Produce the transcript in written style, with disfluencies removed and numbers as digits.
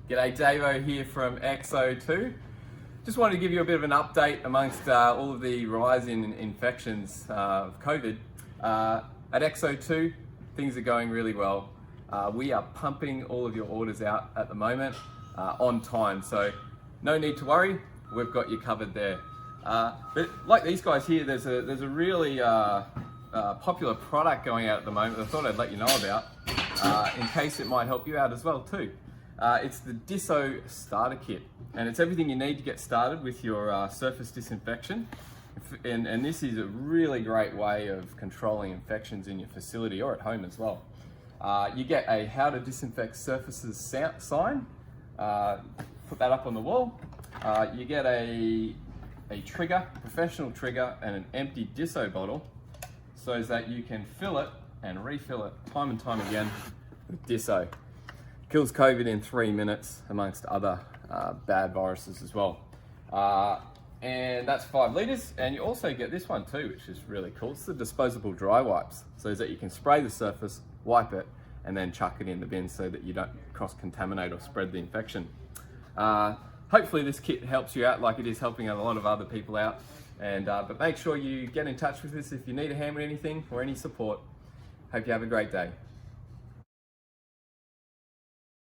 G'day, Davo here from XO2. Just wanted to give you a bit of an update amongst all of the rise in infections of COVID. At XO2, things are going really well. We are pumping all of your orders out at the moment on time, so no need to worry, we've got you covered there. But like these guys here, there's a really popular product going out at the moment I thought I'd let you know about in case it might help you out as well too. It's the Disso Starter Kit, and it's everything you need to get started with your surface disinfection. And this is a really great way of controlling infections in your facility or at home as well. You get a how to disinfect surfaces sign, put that up on the wall. You get a trigger, professional trigger, and an empty Disso bottle so that you can fill it and refill it time and time again with Disso. Kills COVID in 3 minutes, amongst other bad viruses as well. And that's 5 litres, and you also get this one too, which is really cool. It's the disposable dry wipes, so that you can spray the surface, wipe it, and then chuck it in the bin so that you don't cross-contaminate or spread the infection. Hopefully this kit helps you out like it is helping a lot of other people out. And but make sure you get in touch with us if you need a hand with anything or any support. Hope you have a great day.